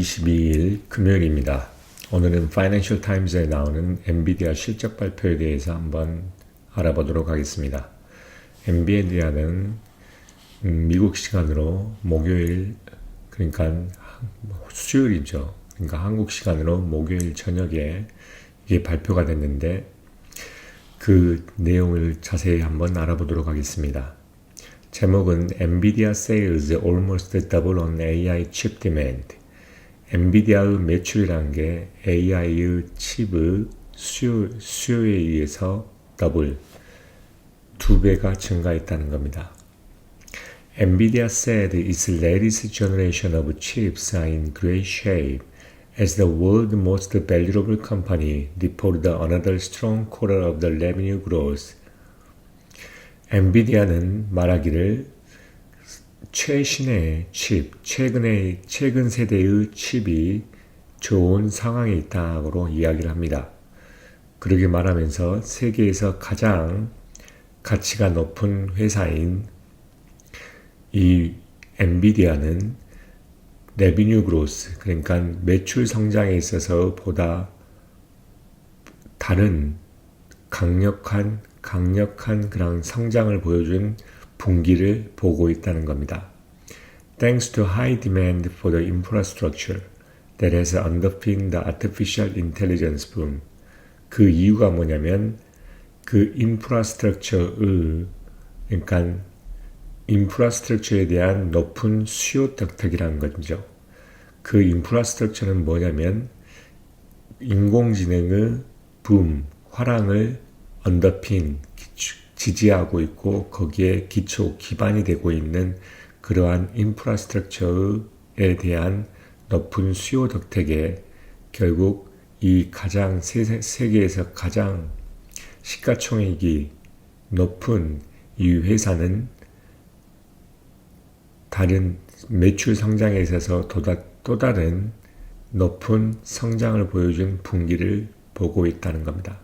22일 금요일입니다. 오늘은 파이낸셜 타임즈에 나오는 엔비디아 실적 발표에 대해서 한번 알아보도록 하겠습니다. 엔비디아는 미국 시간으로 목요일, 그러니까 수요일이죠. 그러니까 한국 시간으로 목요일 저녁에 이게 발표가 됐는데 그 내용을 자세히 한번 알아보도록 하겠습니다. 제목은 NVIDIA sales almost double on AI chip demand. 엔비디아의 매출이라는 게 AI의 칩의 수요에 의해서 더블, 2배가 증가했다는 겁니다. NVIDIA said its latest generation of chips are in great shape as the world's most valuable company reported another strong quarter of the revenue growth. 엔비디아는 말하기를 최신의 칩, 최근 세대의 칩이 좋은 상황에 있다고 이야기를 합니다. 그러게 말하면서 세계에서 가장 가치가 높은 회사인 이 엔비디아는 레비뉴 그로스, 그러니까 매출 성장에 있어서 보다 다른 강력한 그런 성장을 보여준 분기를 보고 있다는 겁니다. Thanks to high demand for the infrastructure that has underpinned the artificial intelligence boom. 그 이유가 뭐냐면 그 인프라스트럭처의, 그러니까 인프라스트럭처에 대한 높은 수요 덕택이라는 거죠. 그 인프라스트럭처는 뭐냐면 인공지능의 붐, 화랑을 언더핀, 지지하고 있고 거기에 기반이 되고 있는 그러한 인프라스트럭처에 대한 높은 수요 덕택에 결국 이 가장 세계에서 가장 시가총액이 높은 이 회사는 다른 매출 성장에 있어서 또 다른 높은 성장을 보여준 분기를 보고 있다는 겁니다.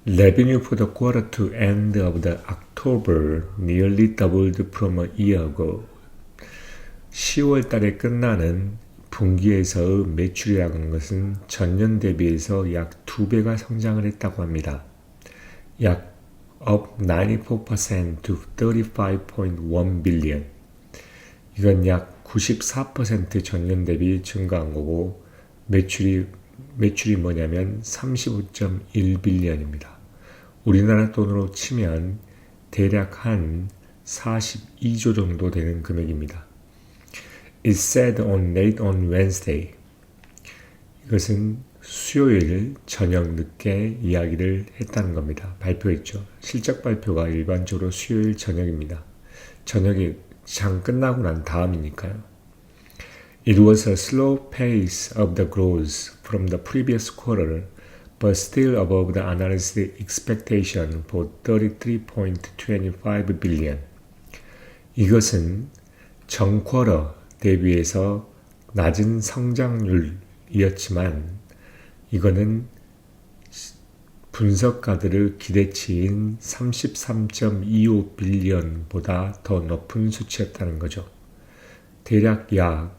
Revenue for the quarter to end of the October nearly doubled from a year ago. 10월 달에 끝나는 분기에서의 매출이라는 것은 전년 대비해서 약 2배가 성장을 했다고 합니다. 약 up 94% to 35.1 billion. 이건 약 94% 전년 대비 증가한 거고 매출이 뭐냐면 35.1 빌리언입니다. 우리나라 돈으로 치면 대략 한 42조 정도 되는 금액입니다. It said late on Wednesday. 이것은 수요일 저녁 늦게 이야기를 했다는 겁니다. 발표했죠. 실적 발표가 일반적으로 수요일 저녁입니다. 저녁에 장 끝나고 난 다음이니까요. It was a slow pace of the growth from the previous quarter, but still above the analyst expectation for 33.25 billion. 이것은 전 쿼터 대비해서 낮은 성장률이었지만 이거는 분석가들의 기대치인 33.25 빌리언보다 더 높은 수치였다는 거죠. 대략 약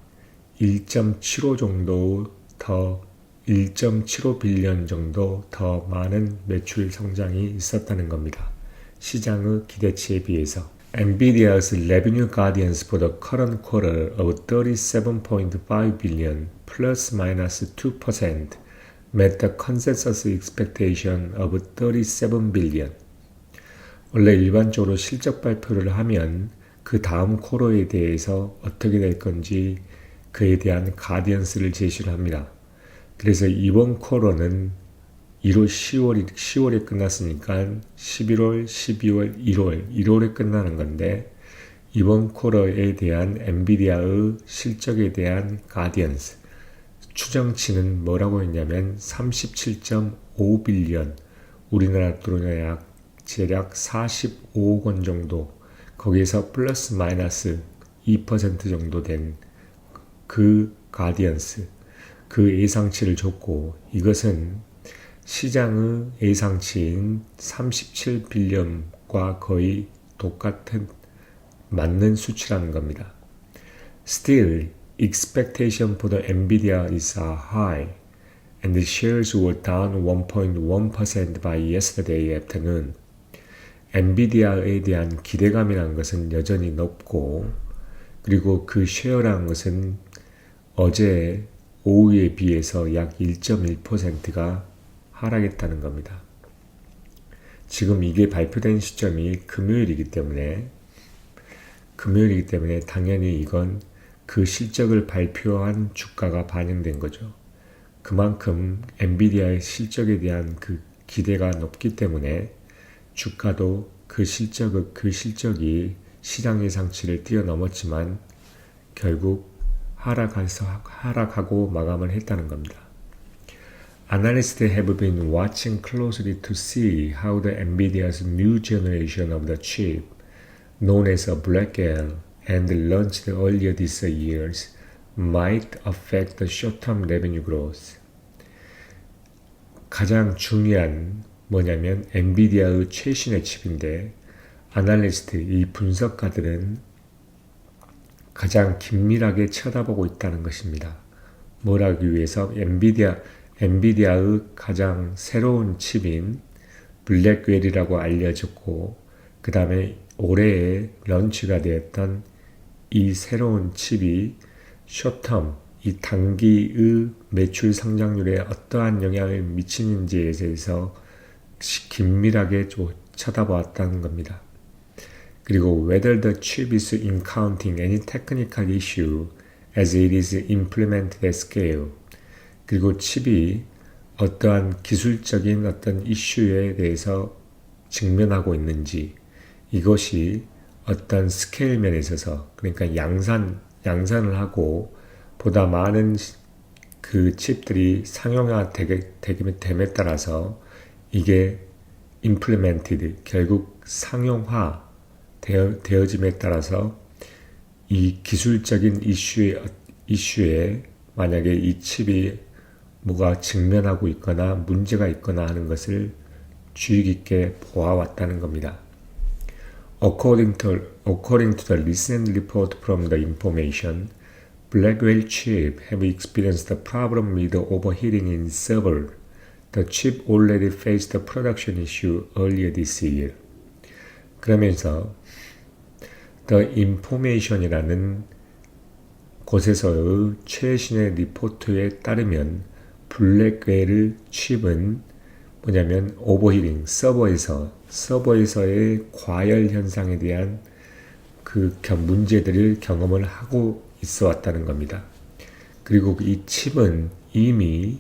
1.75 정도 더 1.75 빌리언 정도 더 많은 매출 성장이 있었다는 겁니다. 시장의 기대치에 비해서. NVIDIA's revenue guidance for the current quarter of 37.5 billion plus minus 2% met the consensus expectation of 37 billion. 원래 일반적으로 실적 발표를 하면 그 다음 쿼터에 대해서 어떻게 될 건지 그에 대한 가디언스를 제시를 합니다. 그래서 이번 쿼터는 10월에 끝났으니까 11월, 12월, 1월에 끝나는 건데 이번 쿼터에 대한 엔비디아의 실적에 대한 가디언스, 추정치는 뭐라고 했냐면 37.5 빌리언, 우리나라 돈으로 대략 45억 원 정도, 거기에서 플러스 마이너스 2% 정도 된 그 가디언스, 그 예상치를 줬고 이것은 시장의 예상치인 37 빌리언과 거의 똑같은 맞는 수치라는 겁니다. Still, expectation for the Nvidia is high, and the shares were down 1.1% by yesterday afternoon. 엔비디아에 대한 기대감이라는 것은 여전히 높고, 그리고 그 쉐어라는 것은 어제 오후에 비해서 약 1.1%가 하락했다는 겁니다. 지금 이게 발표된 시점이 금요일이기 때문에 당연히 이건 그 실적을 발표한 주가가 반영된 거죠. 그만큼 엔비디아의 실적에 대한 그 기대가 높기 때문에 주가도 그 실적이 시장 예상치를 뛰어넘었지만 결국 하락하고 마감을 했다는 겁니다. Analysts have been watching closely to see how the Nvidia's new generation of the chip, known as a Blackwell, and launched earlier this year, might affect the short-term revenue growth. 가장 중요한 뭐냐면 엔비디아의 최신의 칩인데 아날리스트, 이 분석가들은 가장 긴밀하게 쳐다보고 있다는 것입니다. 뭘 하기 위해서? 엔비디아의 가장 새로운 칩인 블랙웰이라고 알려졌고 그 다음에 올해에 런치가 되었던 이 새로운 칩이 숏텀, 이 단기의 매출 성장률에 어떠한 영향을 미치는지에 대해서 긴밀하게 쳐다보았다는 겁니다. 그리고 whether the chip is encountering any technical issue as it is implemented at scale. 그리고 칩이 어떠한 기술적인 어떤 이슈에 대해서 직면하고 있는지, 이것이 어떤 스케일 면에 있어서, 그러니까 양산을 하고 보다 많은 그 칩들이 상용화 됨에 따라서 이게 implemented, 결국 상용화 되어짐에 따라서 이 기술적인 이슈에 만약에 이 칩이 뭐가 직면하고 있거나 문제가 있거나 하는 것을 주의 깊게 보아왔다는 겁니다. According to the recent report from the information, Blackwell chip have experienced a problem with overheating in server. The chip already faced a production issue earlier this year. 그러면서 The Information이라는 곳에서의 최신의 리포트에 따르면 블랙웰 칩은 뭐냐면 오버히팅, 서버에서의 과열 현상에 대한 그 문제들을 경험을 하고 있어 왔다는 겁니다. 그리고 이 칩은 이미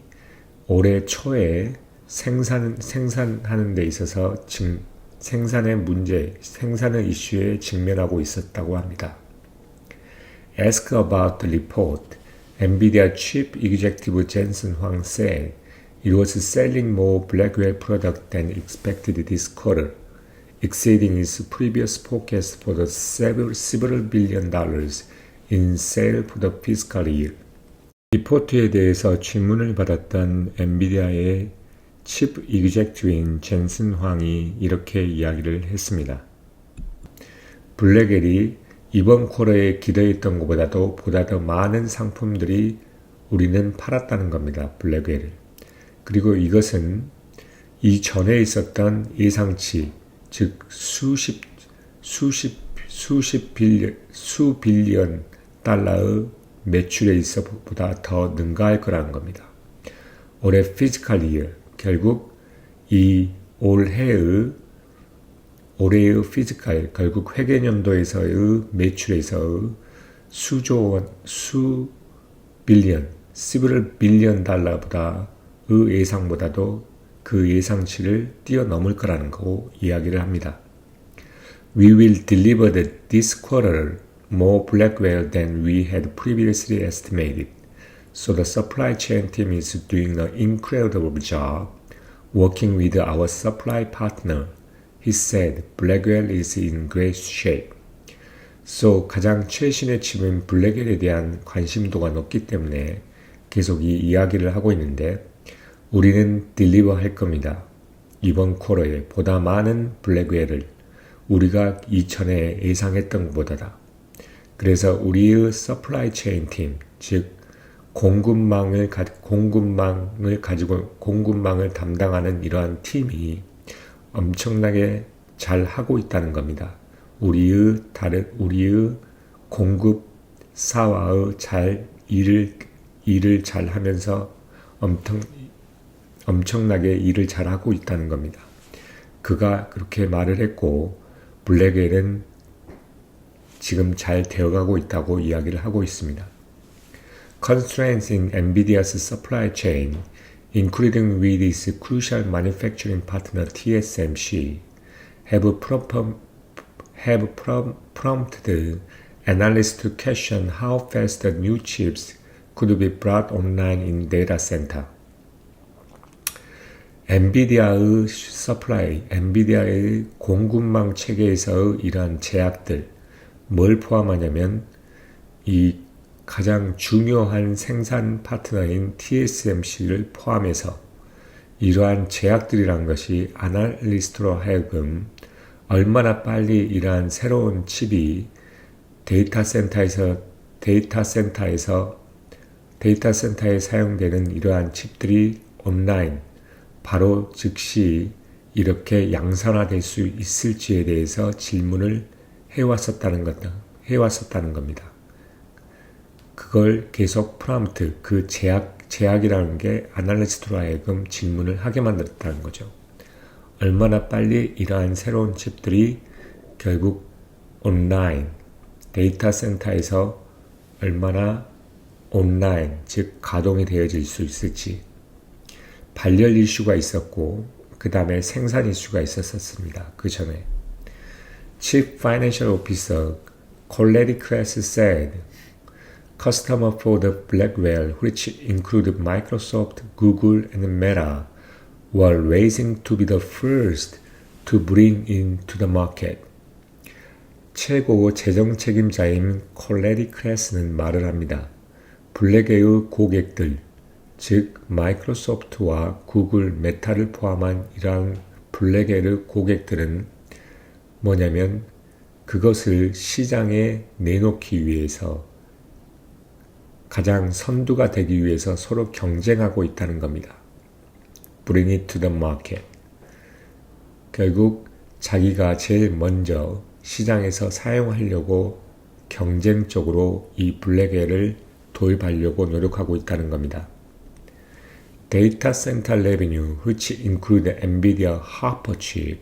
올해 초에 생산하는 데 있어서 생산의 이슈에 직면하고 있었다고 합니다. Asked about the report, NVIDIA chief executive Jensen Huang said it was selling more Blackwell product than expected this quarter, exceeding its previous forecast for the several billion dollars in sale for the fiscal year. 리포트에 대해서 질문을 받았던 엔비디아의 칩 이그젝티브인 젠슨 황이 이렇게 이야기를 했습니다. 블랙웰이 이번 쿼터에 기대했던 것보다도 보다 더 많은 상품들이 우리는 팔았다는 겁니다. 블랙웰을. 그리고 이것은 이전에 있었던 예상치, 즉 수 빌리언 달러의 매출에 있어보다 더 능가할 거라는 겁니다. 올해 피지컬 이어, 결국 이 올해의 피지컬, 결국 회계연도에서의 매출에서의 수 빌리언, several billion 달러보다의 예상보다도 그 예상치를 뛰어넘을 거라는 거 이야기를 합니다. We will deliver this quarter more Blackwell than we had previously estimated. So the supply chain team is doing an incredible job working with our supply partner. He said Blackwell is in great shape. So 가장 최신의 칩은 블랙웰에 대한 관심도가 높기 때문에 계속 이 이야기를 하고 있는데 우리는 딜리버 할 겁니다. 이번 쿼터에 보다 많은 블랙웰을 우리가 이전에 예상했던 것보다. 그래서 우리의 서플라이 체인 팀, 즉 공급망을 담당하는 이러한 팀이 엄청나게 잘 하고 있다는 겁니다. 우리의 공급사와의 일을 잘 하면서 엄청나게 일을 잘 하고 있다는 겁니다. 그가 그렇게 말을 했고, 블랙웰은 지금 잘 되어가고 있다고 이야기를 하고 있습니다. Constraints in NVIDIA's supply chain, including with its crucial manufacturing partner TSMC, have prompted analysts to question how fast the new chips could be brought online in data center. 엔비디아의 공급망 체계에서의 이러한 제약들, 뭘 포함하냐면 이 가장 중요한 생산 파트너인 TSMC를 포함해서 이러한 제약들이란 것이 아날리스트로 하여금 얼마나 빨리 이러한 새로운 칩이 데이터 센터에 사용되는 이러한 칩들이 온라인, 바로 즉시 이렇게 양산화될 수 있을지에 대해서 질문을 해왔었다는 겁니다. 그걸 계속 프롬프트, 그 제약이라는 게 아날리스트로 하여금 질문을 하게 만들었다는 거죠. 얼마나 빨리 이러한 새로운 칩들이 결국 온라인, 데이터 센터에서 얼마나 온라인, 즉 가동이 되어질 수 있을지. 발열 이슈가 있었고, 그 다음에 생산 이슈가 있었습니다. 그 전에. Chief Financial Officer Colette Kress said, Customers for the Blackwell, which include Microsoft, Google, and Meta, were racing to be the first to bring into the market. 최고 재정 책임자인 콜레리 크레스는 말을 합니다. 블랙웨어의 고객들, 즉 마이크로소프트와 구글, 메타를 포함한 이러한 블랙웨어의 고객들은 뭐냐면 그것을 시장에 내놓기 위해서 가장 선두가 되기 위해서 서로 경쟁하고 있다는 겁니다. Bring it to the market. 결국 자기가 제일 먼저 시장에서 사용하려고 경쟁적으로 이 블랙웰을 도입하려고 노력하고 있다는 겁니다. Data center revenue, which include NVIDIA Hopper chip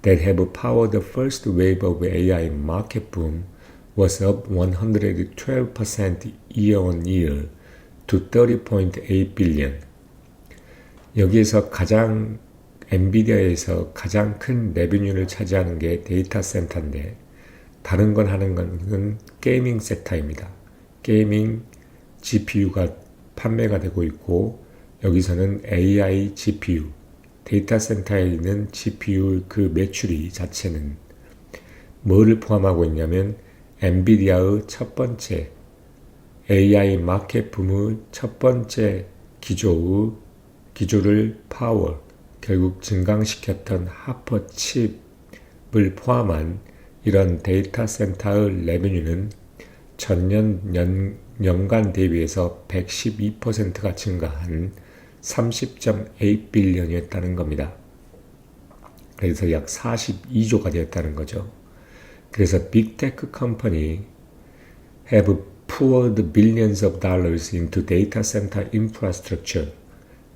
that have powered the first wave of AI market boom, was up 112% year-on-year to 30.8 billion. 여기에서 엔비디아에서 가장 큰 레비뉴를 차지하는 게 데이터 센터인데, 다른 건 하는 것은 게이밍 섹터입니다. 게이밍 GPU가 판매가 되고 있고, 여기서는 AI GPU, 데이터 센터에 있는 GPU 그 매출이 자체는 뭐를 포함하고 있냐면 엔비디아의 첫 번째 AI 마켓 붐의 첫 번째 기조를 결국 증강시켰던 하퍼 칩을 포함한 이런 데이터 센터의 레베뉴는 전년 연간 대비해서 112%가 증가한 30.8 빌리언이었다는 겁니다. 그래서 약 42조가 되었다는 거죠. 그래서 빅테크 컴퍼니 have poured billions of dollars into data center infrastructure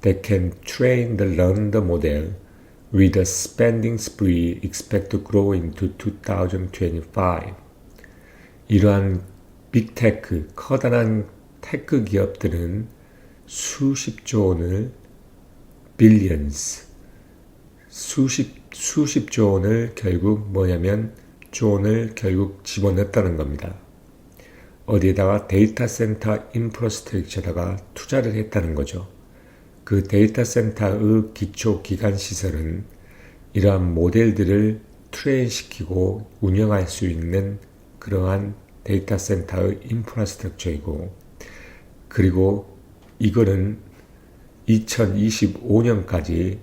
that can train the learned model with a spending spree expected to grow into 2025. 이러한 빅테크, 커다란 테크 기업들은 수십조 원을 수십조 원을 결국 결국 집어넣었다는 겁니다. 어디에다가 데이터 센터 인프라스트럭처에다가 투자를 했다는 거죠. 그 데이터 센터의 기초 기간 시설은 이러한 모델들을 트레인시키고 운영할 수 있는 그러한 데이터 센터의 인프라스트럭처이고, 그리고 이거는 2025년까지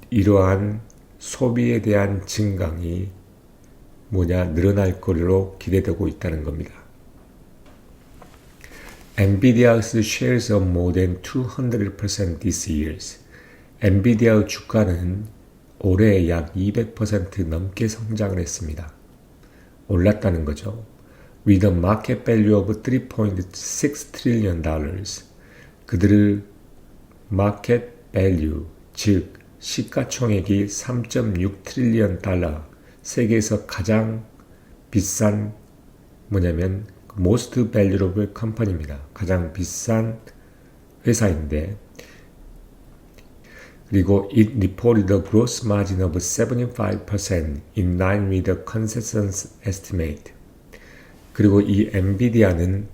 이러한 소비에 대한 증강이 늘어날 걸로 기대되고 있다는 겁니다. NVIDIA's shares of more than 200% this year. 엔비디아의 주가는 올해 약 200% 넘게 성장을 했습니다. 올랐다는 거죠. With a market value of $3.6 trillion. 그들의 market value, 즉 시가총액이 3.6 트릴리언 달러, 세계에서 가장 비싼 뭐냐면 most valuable company입니다. 가장 비싼 회사인데, 그리고 it reported a gross margin of 75% in line with the consensus estimate. 그리고 이 엔비디아는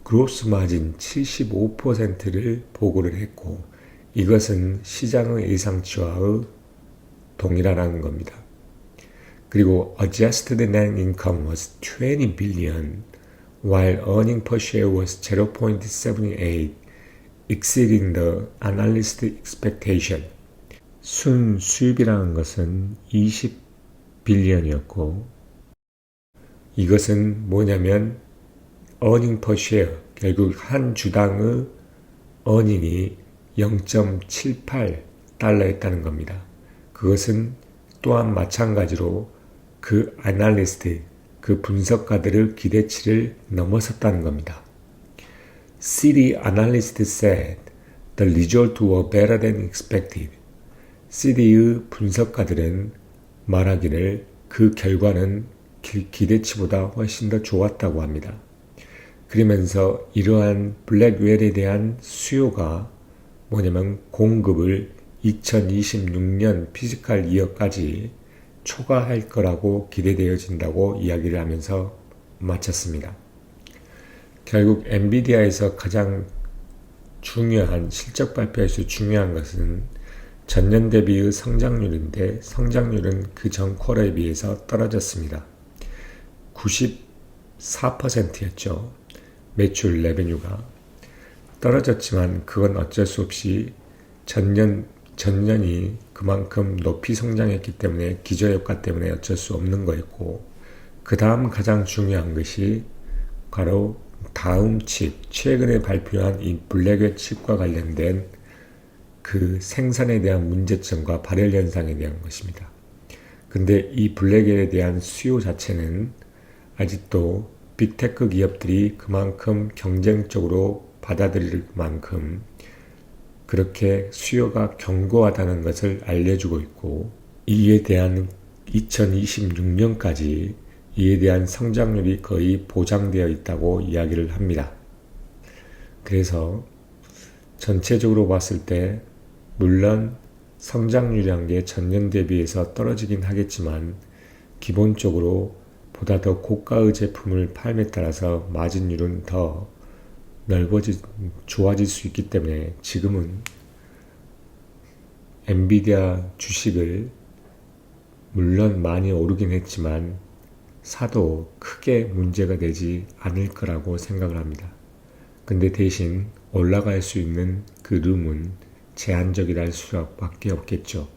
gross margin 75%를 보고를 했고, 이것은 시장의 예상치와의 동일하다는 겁니다. 그리고 adjusted net income was 20 billion, while earning per share was 0.78, exceeding the analyst expectation. 순수입이라는 것은 20빌리언이었고, 이것은 뭐냐면 earning per share, 결국 한 주당의 earning이 0.78달러였다는 겁니다. 그것은 또한 마찬가지로 그 애널리스트, 그 분석가들의 기대치를 넘어섰다는 겁니다. Citi analyst said the results were better than expected. Citi의 분석가들은 말하기를 그 결과는 기대치보다 훨씬 더 좋았다고 합니다. 그러면서 이러한 블랙웰에 대한 수요가 뭐냐면 공급을 2026년 피지컬 이어까지 초과할 거라고 기대되어진다고 이야기를 하면서 마쳤습니다. 결국 엔비디아에서 가장 중요한 실적 발표에서 중요한 것은 전년 대비의 성장률인데, 성장률은 그 전 쿼터에 비해서 떨어졌습니다. 94%였죠. 매출 레베뉴가 떨어졌지만 그건 어쩔 수 없이 전년이 그만큼 높이 성장했기 때문에 기저효과 때문에 어쩔 수 없는 거였고, 그 다음 가장 중요한 것이 바로 다음 칩, 최근에 발표한 이 블랙웰 칩과 관련된 그 생산에 대한 문제점과 발열 현상에 대한 것입니다. 근데 이 블랙웰에 대한 수요 자체는 아직도 빅테크 기업들이 그만큼 경쟁적으로 받아들일 만큼 그렇게 수요가 견고하다는 것을 알려주고 있고, 이에 대한 2026년까지 이에 대한 성장률이 거의 보장되어 있다고 이야기를 합니다. 그래서 전체적으로 봤을 때 물론 성장률이란 게 전년 대비해서 떨어지긴 하겠지만 기본적으로 보다 더 고가의 제품을 팔음에 따라서 마진율은 더 좋아질 수 있기 때문에 지금은 엔비디아 주식을 물론 많이 오르긴 했지만 사도 크게 문제가 되지 않을 거라고 생각을 합니다. 근데 대신 올라갈 수 있는 그 룸은 제한적이랄 수밖에 없겠죠.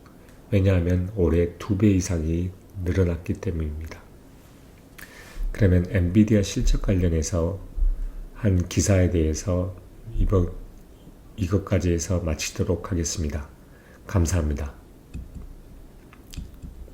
왜냐하면 올해 2배 이상이 늘어났기 때문입니다. 그러면 엔비디아 실적 관련해서 한 기사에 대해서 이것까지 해서 마치도록 하겠습니다. 감사합니다.